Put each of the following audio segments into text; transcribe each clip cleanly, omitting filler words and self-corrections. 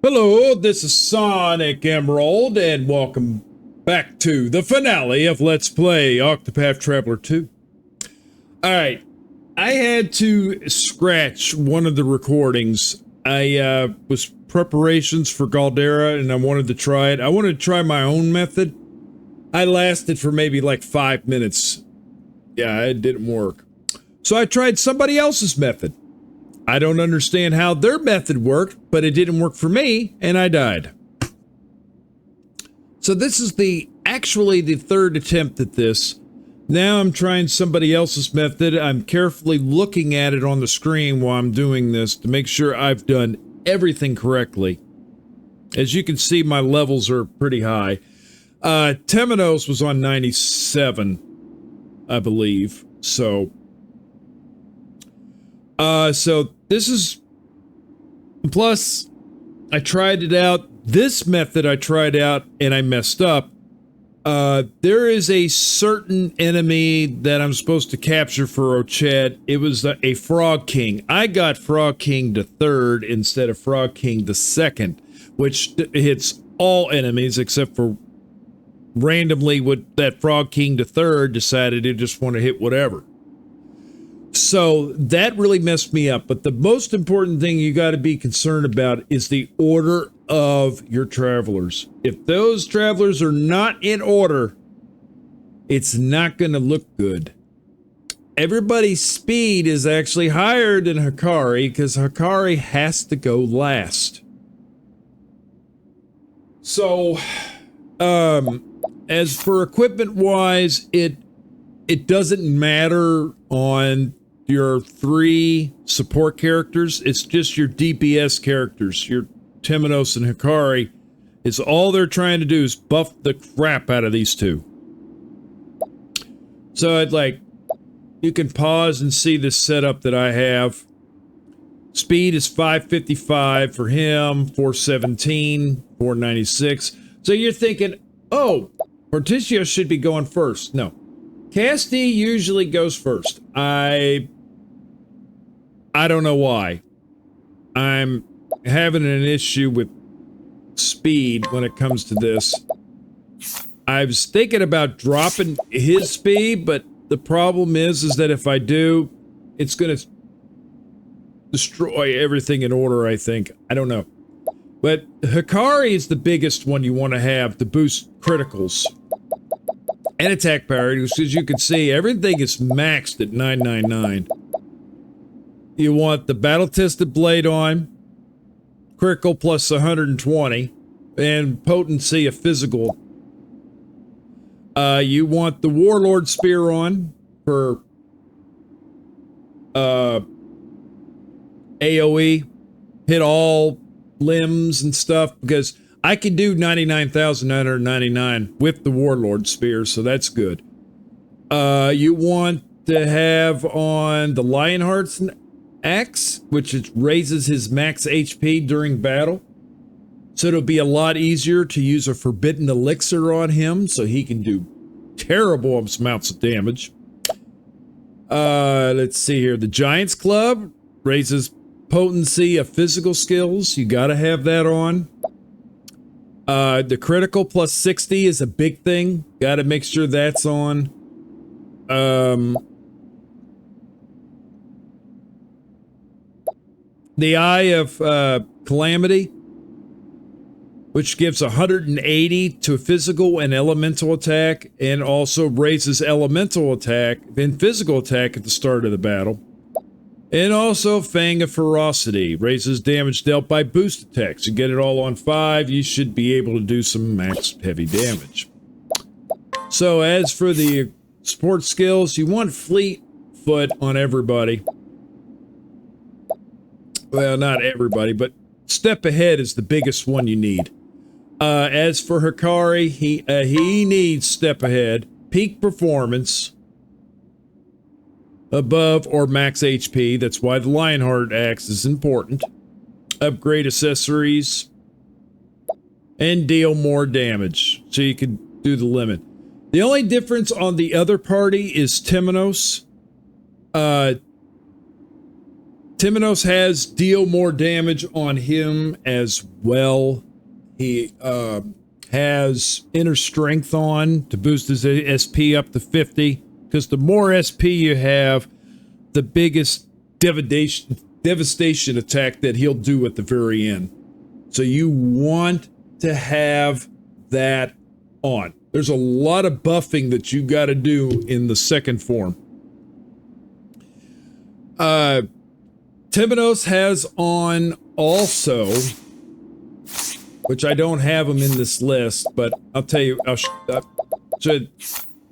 Hello, this is Sonicemerald, and welcome back to the finale of Let's Play Octopath Traveler 2. Alright, I had to scratch one of the recordings. I was preparations for Galdara, and I wanted to try it. I wanted to try my own method. I lasted for maybe like 5 minutes. Yeah, it didn't work. So I tried somebody else's method. I don't understand how their method worked, but it didn't work for me, and I died. So this is actually the third attempt at this. Now I'm trying somebody else's method. I'm carefully looking at it on the screen while I'm doing this to make sure I've done everything correctly. As you can see, my levels are pretty high. Temenos was on 97, I believe. So this is, plus I tried it out. This method I tried out and I messed up. There is a certain enemy that I'm supposed to capture for Ochet. It was a Frog King. I got Frog King to third instead of Frog King to second, which hits all enemies except for randomly with that Frog King to third decided to just want to hit whatever. So that really messed me up. But the most important thing you got to be concerned about is the order of your travelers. If those travelers are not in order, it's not going to look good. Everybody's speed is actually higher than Hikari because Hikari has to go last. So, as for equipment wise, it doesn't matter on your 3 support characters. It's just your DPS characters, your Temenos and Hikari. It's all they're trying to do is buff the crap out of these two. So you can pause and see this setup that I have. Speed is 555 for him, 417, 496. So you're thinking, oh, Morticio should be going first. No. Casti usually goes first. I don't know why. I'm having an issue with speed when it comes to this. I was thinking about dropping his speed, but the problem is that if I do, it's going to destroy everything in order, I think. I don't know. But Hikari is the biggest one you want to have to boost criticals and attack parity, which, as you can see, everything is maxed at 999. You want the battle-tested blade on, critical plus 120, and potency of physical. You want the warlord spear on for AoE, hit all limbs and stuff, because I can do 99,999 with the warlord spear, so that's good. You want to have on the Lionheart's axe, which it raises his max HP during battle. So it'll be a lot easier to use a forbidden elixir on him, so he can do terrible amounts of damage. Let's see here. The Giant's Club raises potency of physical skills. You gotta have that on. The critical plus 60 is a big thing. Gotta make sure that's on. The Eye of Calamity, which gives 180 to physical and elemental attack, and also raises elemental attack and physical attack at the start of the battle. And also Fang of Ferocity, raises damage dealt by boost attacks. You get it all on 5, you should be able to do some max heavy damage. So as for the support skills, you want Fleet Foot on everybody. Well, not everybody, but Step Ahead is the biggest one you need. As for Hikari, he needs Step Ahead, Peak Performance, above or max HP. That's why the Lionheart axe is important. Upgrade accessories, and deal more damage, so you can do the limit. The only difference on the other party is Temenos. Timonos has deal more damage on him as well. He has inner strength on to boost his SP up to 50. Because the more SP you have, the biggest devastation attack that he'll do at the very end. So you want to have that on. There's a lot of buffing that you got to do in the second form. Timonos has on also, which I don't have him in this list, but I'll tell you, I'll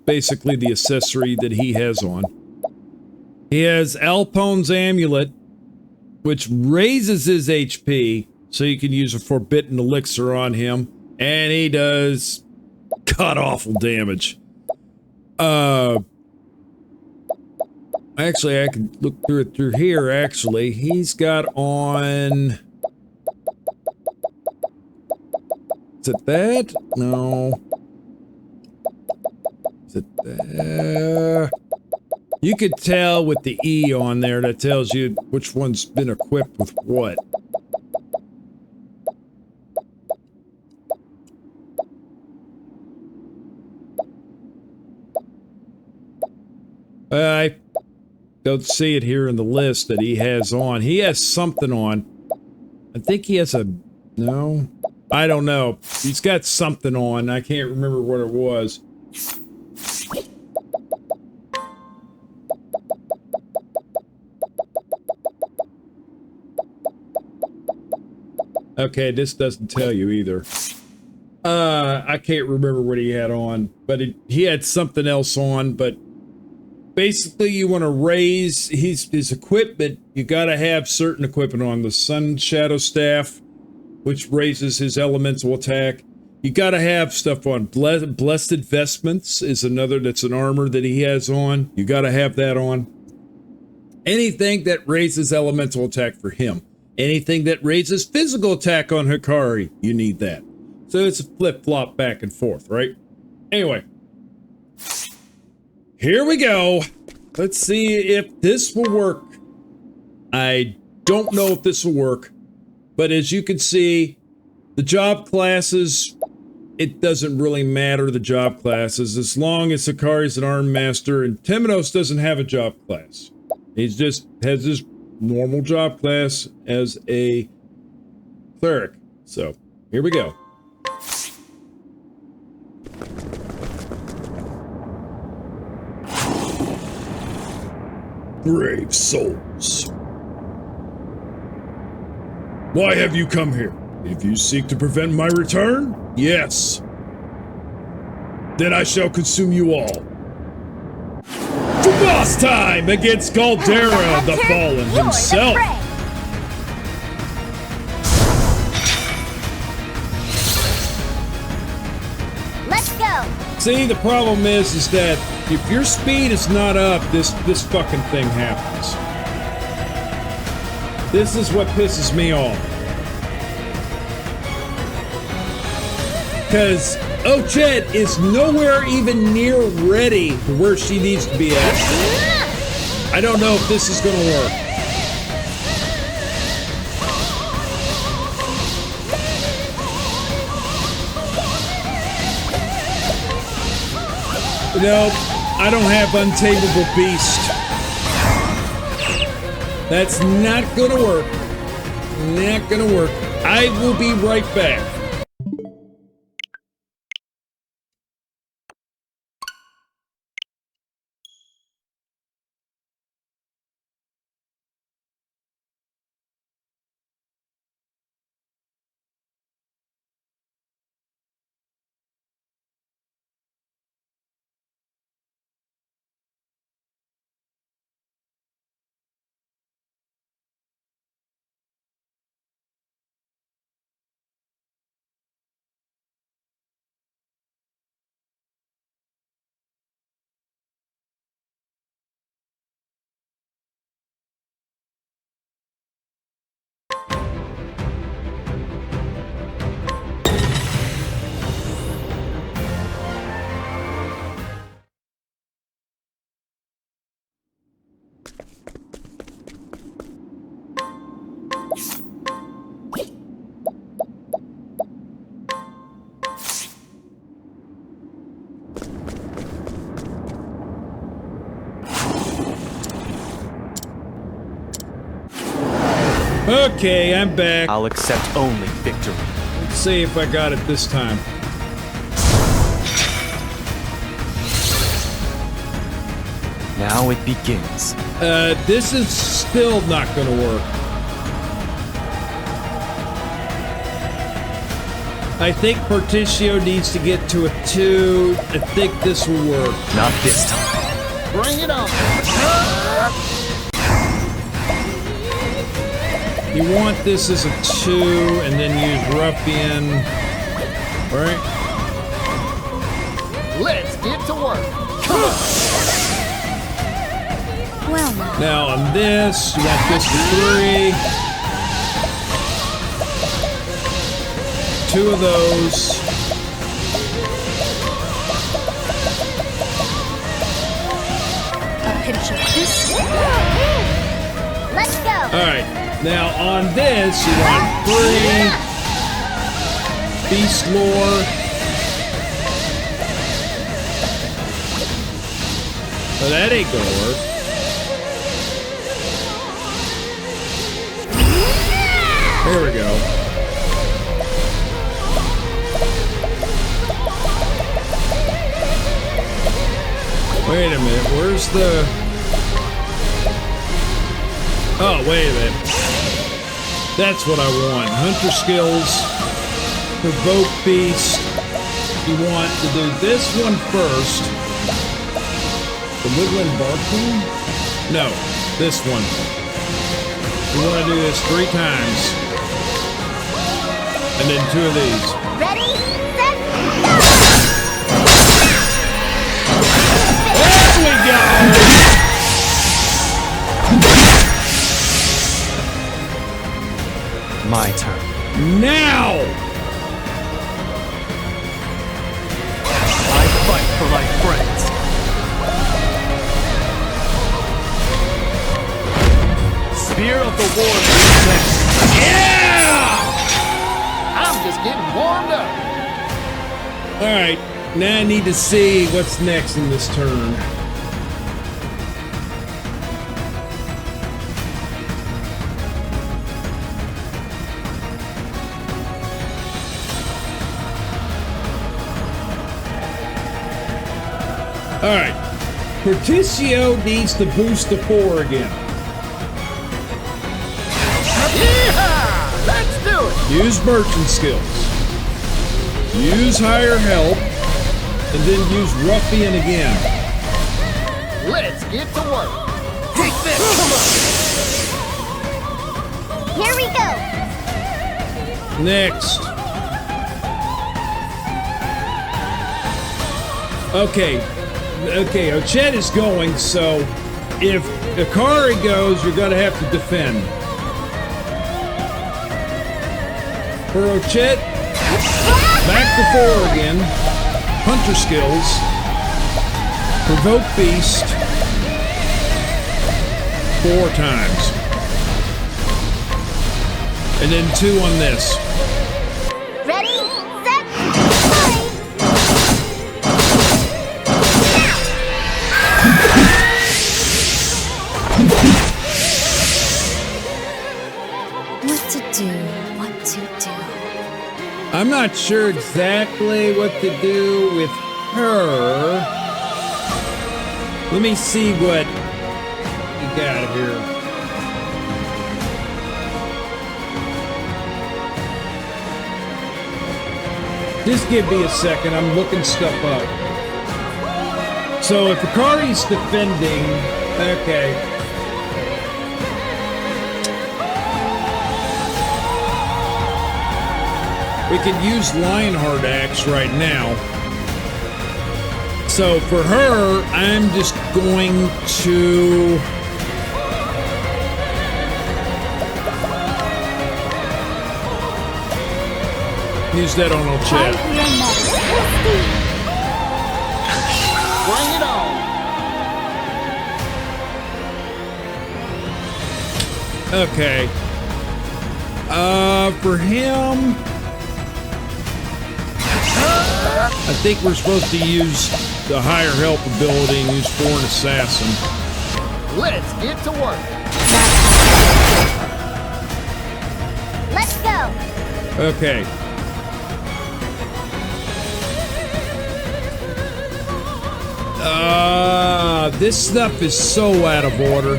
basically the accessory that he has on. He has Alpone's Amulet, which raises his HP, so you can use a Forbidden Elixir on him, and he does god-awful damage. Actually, I can look through here, actually. He's got on... Is it that? No. Is it that? You could tell with the E on there, that tells you which one's been equipped with what. I don't see it here in the list that he has on. He has something on. I think he has a... No? I don't know. He's got something on. I can't remember what it was. Okay, this doesn't tell you either. I can't remember what he had on, but he had something else on, but basically you want to raise his equipment. You got to have certain equipment on. The Sun Shadow Staff, which raises his elemental attack. You got to have stuff on. Blessed Vestments is another that's an armor that he has on. You got to have that on. Anything that raises elemental attack for him. Anything that raises physical attack on Hikari, you need that. So it's a flip-flop back and forth, right? Anyway. Here we go. Let's see if this will work. I don't know if this will work. But as you can see, the job classes, it doesn't really matter the job classes. As long as Hikari's an arm master, and Timonos doesn't have a job class. He just has his normal job class as a cleric. So, here we go. Brave souls. Why have you come here? If you seek to prevent my return, yes. Then I shall consume you all. Boss time against Galdara the Fallen himself. Let's go. See, the problem is that if your speed is not up, this fucking thing happens. This is what pisses me off. Because Ochette is nowhere even near ready to where she needs to be at. I don't know if this is going to work. No, I don't have Untamable Beast. That's not going to work. Not going to work. I will be right back. Okay, I'm back. I'll accept only victory. Let's see if I got it this time. Now it begins. This is still not gonna work. I think Porticio needs to get to a 2. I think this will work. Not this time. Bring it on. You want this as a 2 and then use Ruffian. Right? Let's get to work. Come on. Well, Now on this, you want this to 3. 2 of those. a pinch of this. Let's go. Alright, now on this, you want 3. Beast Lore. Well, that ain't gonna work. There we go. Wait a minute, where's the... Oh, wait a minute. That's what I want. Hunter skills, provoke beast. You want to do this one first. The woodland barking? No, this one. You want to do this 3 times. And then 2 of these. Ready, set, go! There we go! My turn. Now! I fight for my friends. Spear of the War is next. Yeah! I'm just getting warmed up. Alright, now I need to see what's next in this turn. Alright, Porticio needs to boost to 4 again. Yeehaw! Let's do it. Use merchant skills. Use higher help. And then use ruffian again. Let's get to work. Take this. Come on. Here we go. Next. Okay. Okay, Ochet is going, so if Akari goes, you're gonna have to defend. For Ochet, back to 4 again. Hunter skills. Provoke beast. 4 times. And then 2 on this. Ready, set, play. What to do, what to do. I'm not sure exactly what to do with her. Let me see what you got here. Just give me a second, I'm looking stuff up. So if Akari's defending, okay. We could use Lionheart Axe right now. So for her, I'm just going to... use that on Ochet. Bring it on. Okay. For him... I think we're supposed to use the higher help ability and use Foreign Assassin. Let's get to work. Okay. This stuff is so out of order.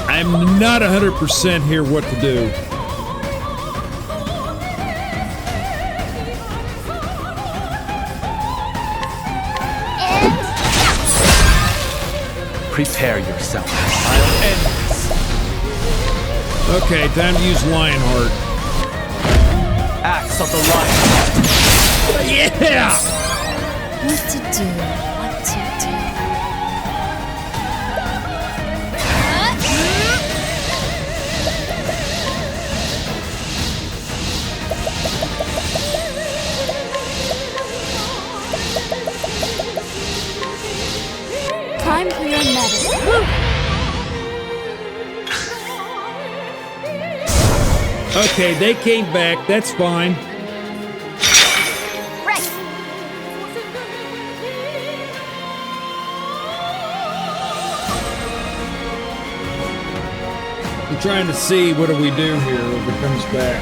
I'm not 100% here what to do. Prepare yourself. I'll end this. Okay, time to use Lionheart. Axe of the Lion. Yeah! What to do? What to do? Time for your medicine. Okay, they came back. That's fine. Right. I'm trying to see what do we do here if it comes back.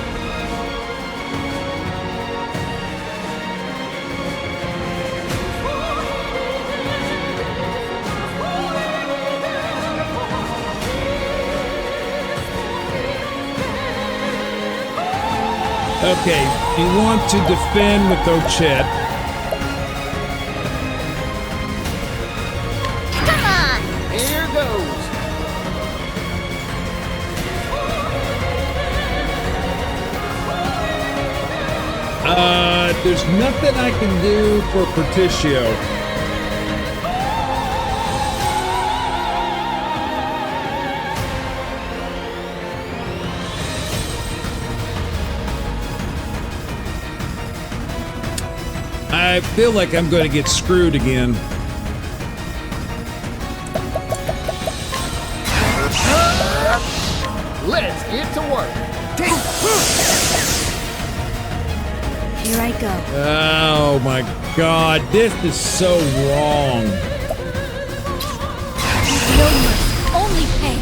Okay, you want to defend with Ochet. Come on. Here goes. There's nothing I can do for Pertitio. I feel like I'm going to get screwed again. Let's get to work. Here I go. Oh my god, this is so wrong. No mercy, only pain.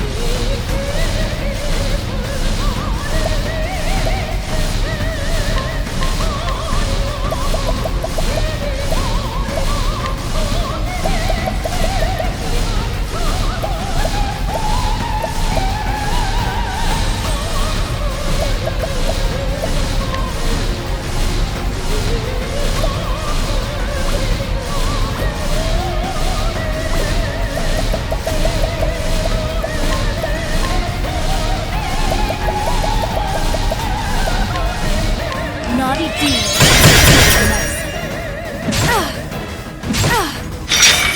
Naughty deeds.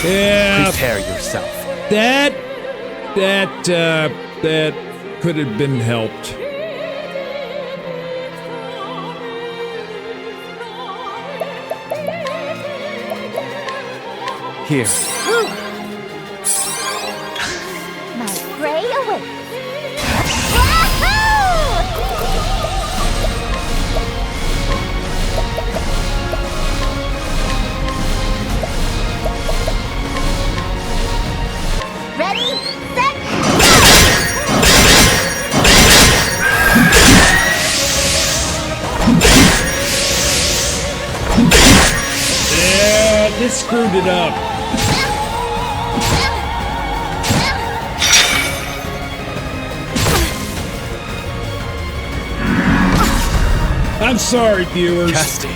Yeah, Prepare yourself. that could have been helped. Here. My prey awaits. Wahoo! Ready, set, Yeah, this screwed it up. I'm sorry, viewers. Casting.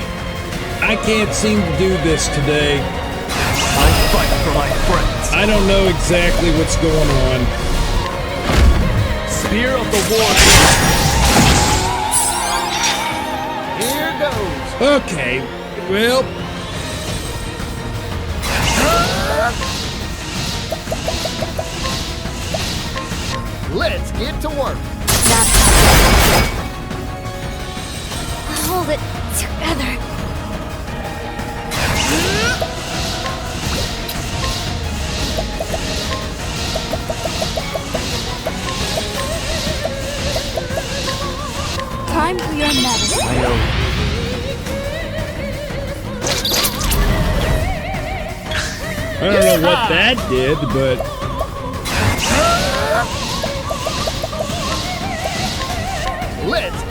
I can't seem to do this today. I fight for my friends. I don't know exactly what's going on. Spear of the War. Here goes. Okay, well, Let's get to work. hold it together. Time for your medicine. I owe I don't know what that did, but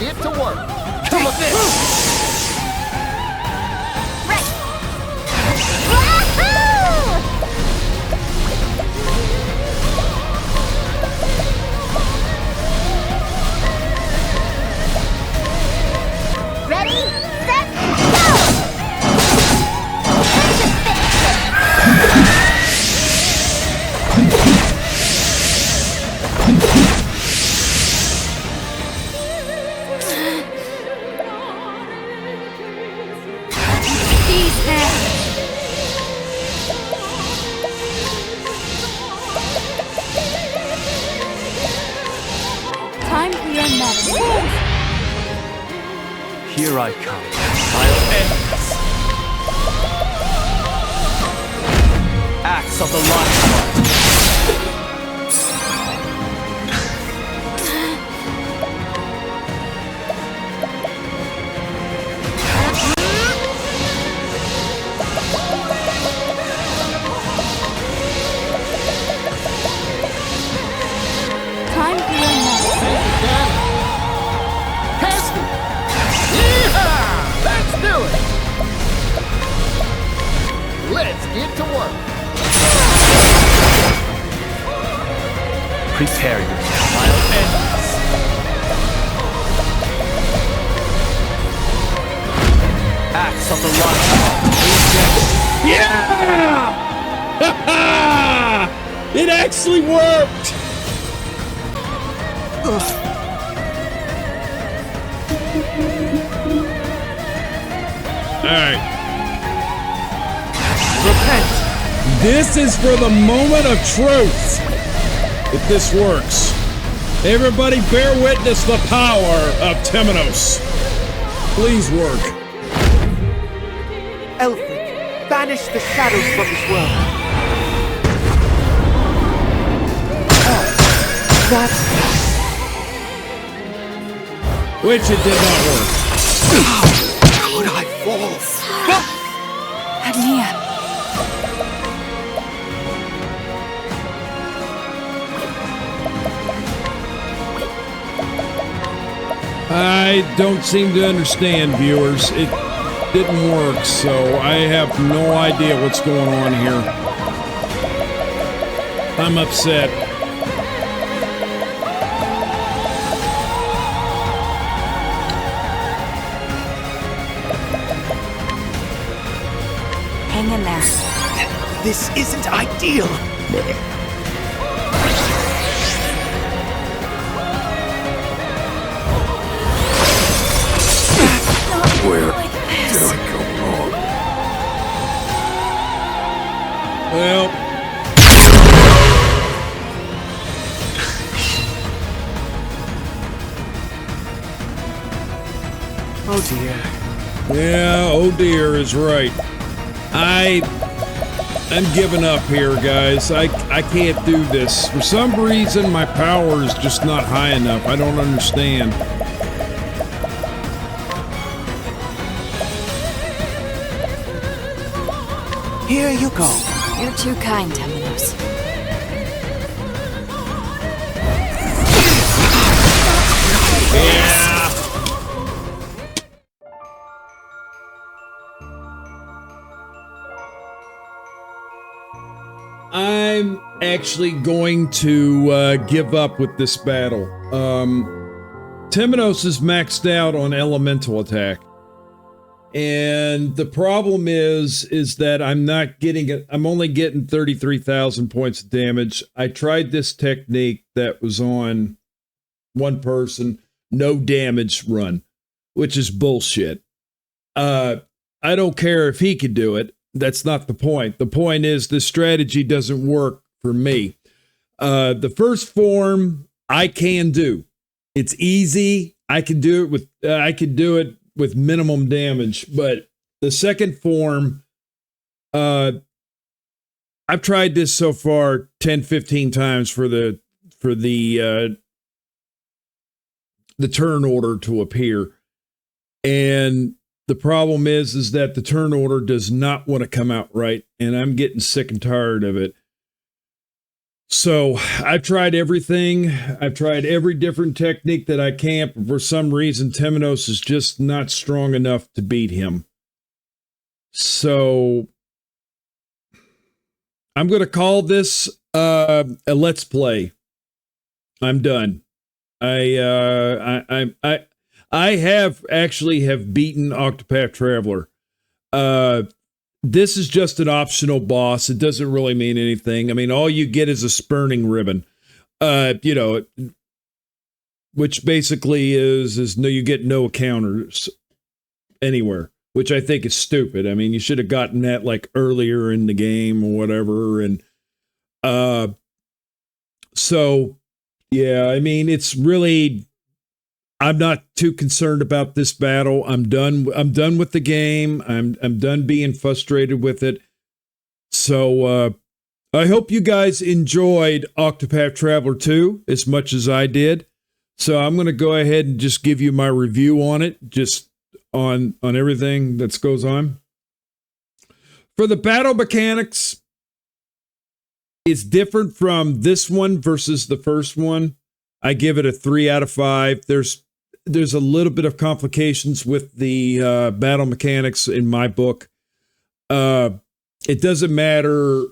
get to work. Come with this! Ready, set, go! These hands. Time for your medicine. Here I come. I'll end this. Axe of the Lion. Time for your medicine. Cast it. Yeehaw! Let's do it. Let's get to work. Prepare yourself. I'll end this. Axe of the Lion. Yeah! It actually worked! Alright. Repent! This is for the moment of truth. If this works. Everybody bear witness the power of Temenos. Please work. Elfric, banish the shadows from this world. That's Which it did not work. could I fall? Agnia. I don't seem to understand, viewers. It didn't work, so I have no idea what's going on here. I'm upset. Hang in there. This isn't ideal. Where Did I go wrong? Well, Oh dear. yeah, oh dear is right. I'm giving up here, guys. I can't do this. For some reason, my power is just not high enough. I don't understand. Here you go. You're too kind, Temenos. Yeah. I'm actually going to give up with this battle. Temenos is maxed out on elemental attack. And the problem is that I'm not getting it. I'm only getting 33,000 points of damage. I tried this technique that was on one person, no damage run, which is bullshit. I don't care if he could do it. That's not the point. The point is this strategy doesn't work for me. The first form I can do. It's easy. I can do it with minimum damage, but the second form, I've tried this so far 10, 15 times for the turn order to appear. And the problem is that the turn order does not want to come out right, and I'm getting sick and tired of it. So I've tried everything. I've tried every different technique that I can. But for some reason, Temenos is just not strong enough to beat him. So I'm going to call this a let's play. I'm done. I have beaten Octopath Traveler. This is just an optional boss. It doesn't really mean anything. I mean, all you get is a spurning ribbon. Which basically is no, you get no encounters anywhere, which I think is stupid. I mean, you should have gotten that like earlier in the game or whatever. And so yeah, I mean, it's really, I'm not too concerned about this battle. I'm done with the game. I'm done being frustrated with it. So I hope you guys enjoyed Octopath Traveler 2 as much as I did. So I'm going to go ahead and just give you my review on it, just on everything that goes on. For the battle mechanics, it's different from this one versus the first one. I give it a 3 out of 5. There's a little bit of complications with the battle mechanics in my book. It doesn't matter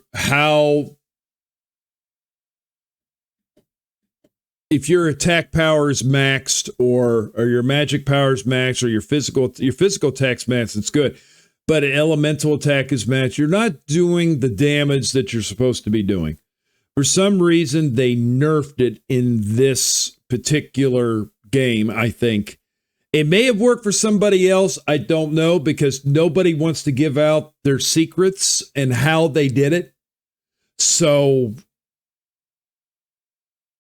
if your attack power is maxed or your magic power is maxed or your physical attack's maxed, it's good. But an elemental attack is matched. You're not doing the damage that you're supposed to be doing. For some reason, they nerfed it in this particular game, I think. It may have worked for somebody else. I don't know, because nobody wants to give out their secrets and how they did it. So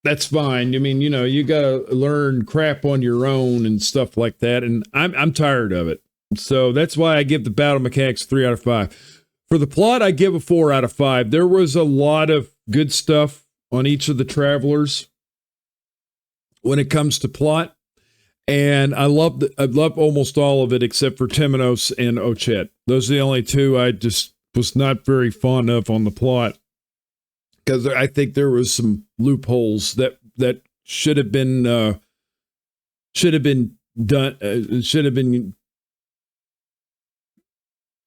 that's fine. I mean, you got to learn crap on your own and stuff like that. And I'm tired of it. So that's why I give the battle mechanics 3 out of 5. For the plot, I give a 4 out of 5. There was a lot of good stuff on each of the travelers when it comes to plot. And I love almost all of it except for Temenos and Ochet. Those are the only two I just was not very fond of on the plot, because I think there was some loopholes that should have been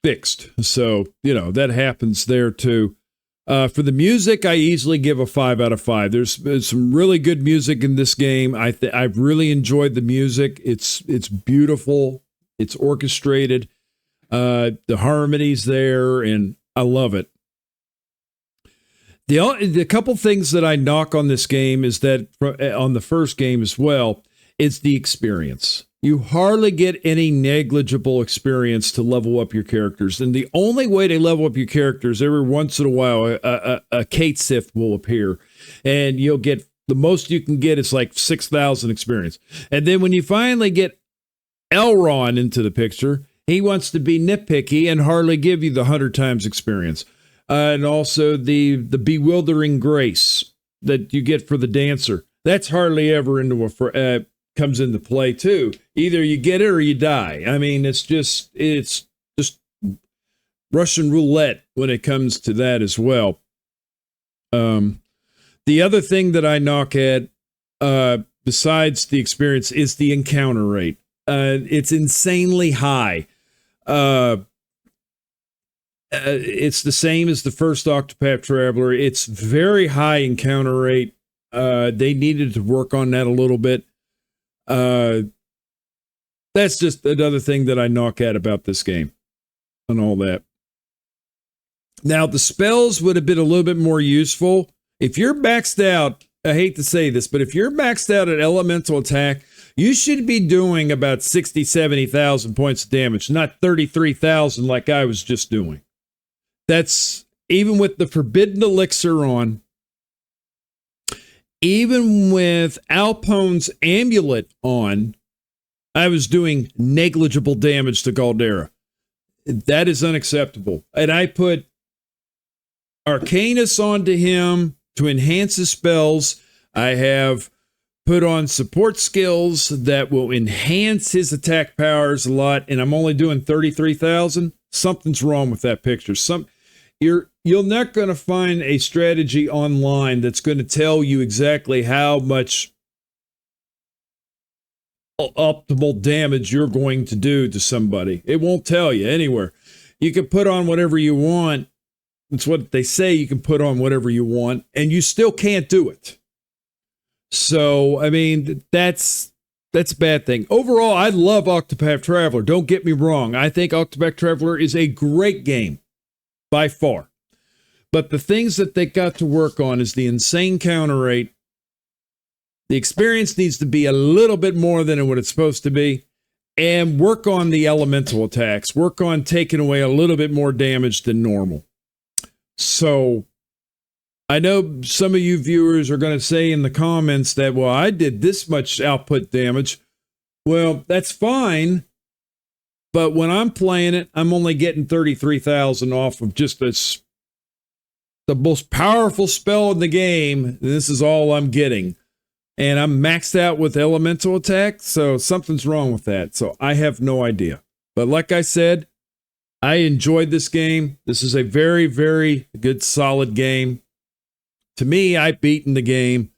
fixed. So, that happens there too. For the music, I easily give a 5 out of 5. There's some really good music in this game. I've really enjoyed the music. It's beautiful. It's orchestrated. The harmonies there, and I love it. The couple things that I knock on this game is that on the first game as well, it's the experience. You hardly get any negligible experience to level up your characters. And the only way to level up your characters, every once in a while, a Kate Sith will appear. And you'll get, the most you can get is like 6,000 experience. And then when you finally get Elrond into the picture, he wants to be nitpicky and hardly give you the 100 times experience. And also the bewildering grace that you get for the dancer. That's hardly ever comes into play too. Either you get it or you die. I mean, it's just Russian roulette when it comes to that as well. The other thing that I knock at, besides the experience, is the encounter rate. It's insanely high. It's the same as the first Octopath Traveler. It's very high encounter rate. They needed to work on that a little bit. That's just another thing that I knock at about this game and all that. Now, the spells would have been a little bit more useful. If you're maxed out, I hate to say this, but if you're maxed out at elemental attack, you should be doing about 60, 70,000 points of damage, not 33,000 like I was just doing. That's even with the Forbidden Elixir on. Even with Alpone's amulet on, I was doing negligible damage to Galdara. That is unacceptable. And I put Arcanus onto him to enhance his spells. I have put on support skills that will enhance his attack powers a lot, and I'm only doing 33,000. Something's wrong with that picture. You're not going to find a strategy online that's going to tell you exactly how much optimal damage you're going to do to somebody. It won't tell you anywhere. You can put on whatever you want. It's what they say, you can put on whatever you want, and you still can't do it. So, I mean, that's a bad thing. Overall, I love Octopath Traveler. Don't get me wrong. I think Octopath Traveler is a great game, by far. But the things that they got to work on is the insane counter rate. The experience needs to be a little bit more than what it's supposed to be. And work on the elemental attacks. Work on taking away a little bit more damage than normal. So, I know some of you viewers are going to say in the comments that, well, I did this much output damage. Well, that's fine. But when I'm playing it, I'm only getting 33,000 off of just this, the most powerful spell in the game. This is all I'm getting. And I'm maxed out with elemental attack, so something's wrong with that. So I have no idea. But like I said, I enjoyed this game. This is a very, very good, solid game. To me, I've beaten the game.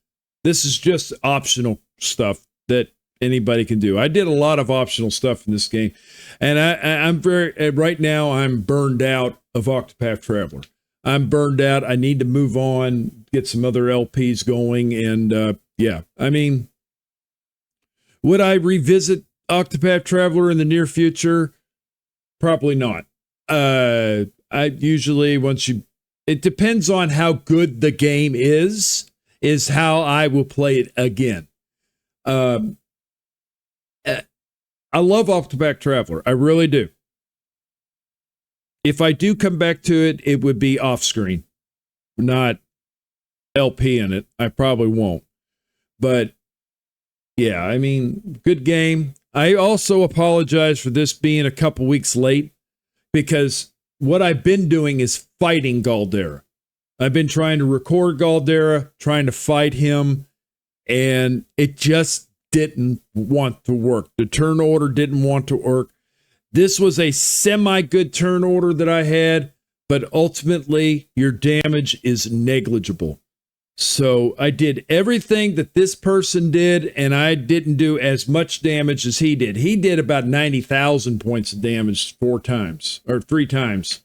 This is just optional stuff that anybody can do. I did a lot of optional stuff in this game. And I'm right now, I'm burned out of Octopath Traveler. I'm burned out. I need to move on, get some other LPs going. And yeah, I mean, would I revisit Octopath Traveler in the near future? Probably not. I usually, it depends on how good the game is how I will play it again. I love Octopath Traveler. I really do. If I do come back to it, it would be off screen, not LP in it. I probably won't. But yeah, I mean, good game. I also apologize for this being a couple weeks late because what I've been doing is fighting Galdara. I've been trying to record Galdara, trying to fight him, and it just didn't want to work. The turn order didn't want to work. This was a semi-good turn order that I had, but ultimately your damage is negligible. So I did everything that this person did, and I didn't do as much damage as he did. He did about 90,000 points of damage 3 times.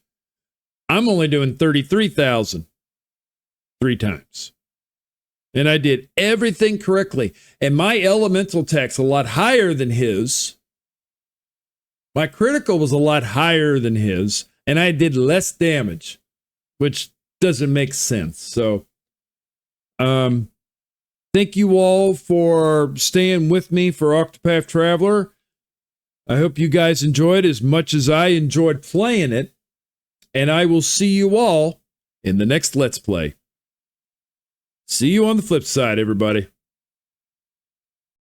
I'm only doing 33,000 3 times. And I did everything correctly. And my elemental attack's a lot higher than his. My critical was a lot higher than his, and I did less damage, which doesn't make sense. So, thank you all for staying with me for Octopath Traveler. I hope you guys enjoyed as much as I enjoyed playing it, and I will see you all in the next Let's Play. See you on the flip side, everybody.